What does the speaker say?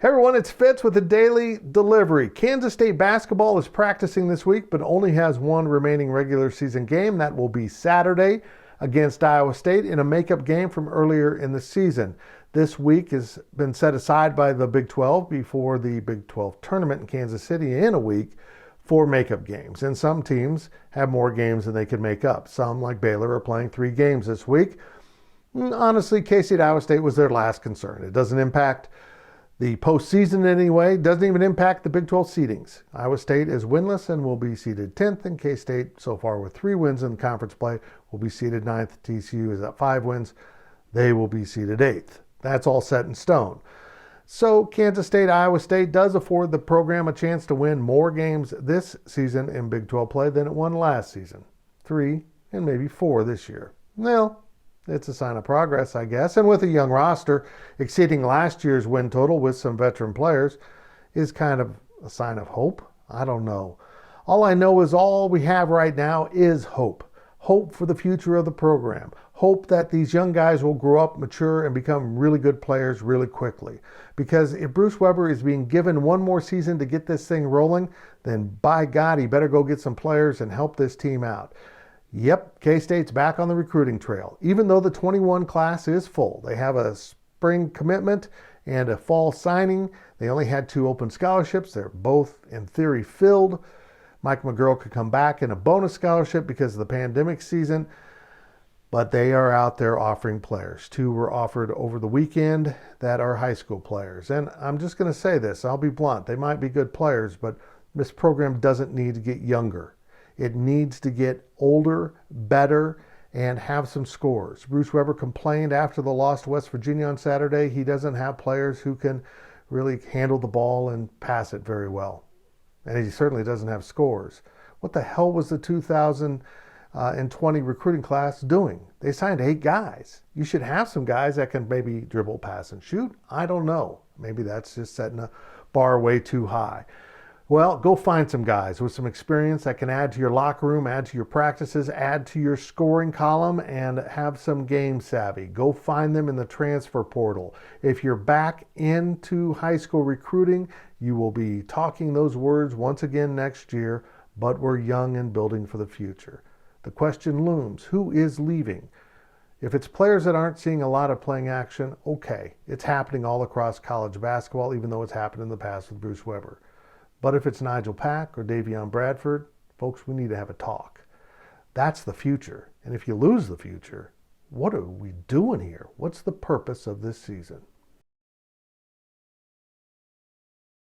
Hey everyone, it's Fitz with a daily delivery. Kansas State basketball is practicing this week, but only has one remaining regular season game. That will be Saturday against Iowa State in a makeup game from earlier in the season. This week has been set aside by the Big 12 before the Big 12 tournament in Kansas City in a week for makeup games. And some teams have more games than they can make up. Some, like Baylor, are playing 3 games this week. Honestly, K-State Iowa State was their last concern. It doesn't impact the postseason anyway. Doesn't even impact the Big 12 seedings. Iowa State is winless and will be seeded 10th, and K-State, so far with 3 wins in conference play, will be seeded 9th. TCU is at 5 wins. They will be seeded 8th. That's all set in stone. So Kansas State, Iowa State does afford the program a chance to win more games this season in Big 12 play than it won last season. 3 and maybe 4 this year. Well, it's a sign of progress, I guess. And with a young roster exceeding last year's win total with some veteran players is kind of a sign of hope. I don't know. All I know is all we have right now is hope. Hope for the future of the program. Hope that these young guys will grow up, mature, and become really good players really quickly. Because if Bruce Weber is being given one more season to get this thing rolling, then by God, he better go get some players and help this team out. Yep, K-State's back on the recruiting trail. Even though the 21 class is full, they have a spring commitment and a fall signing. They only had 2 open scholarships. They're both, in theory, filled. Mike McGurl could come back in a bonus scholarship because of the pandemic season, but they are out there offering players. 2 were offered over the weekend that are high school players. And I'm just going to say this, I'll be blunt. They might be good players, but this program doesn't need to get younger. It needs to get older, better, and have some scores. Bruce Weber complained after the loss to West Virginia on Saturday. He doesn't have players who can really handle the ball and pass it very well. And he certainly doesn't have scores. What the hell was the 2020 recruiting class doing? They signed 8 guys. You should have some guys that can maybe dribble, pass, and shoot. I don't know. Maybe that's just setting a bar way too high. Well, go find some guys with some experience that can add to your locker room, add to your practices, add to your scoring column, and have some game savvy. Go find them in the transfer portal. If you're back into high school recruiting, you will be talking those words once again next year, but we're young and building for the future. The question looms, who is leaving? If it's players that aren't seeing a lot of playing action, okay. It's happening all across college basketball, even though it's happened in the past with Bruce Weber. But if it's Nigel Pack or Davion Bradford, folks, we need to have a talk. That's the future. And if you lose the future, what are we doing here? What's the purpose of this season?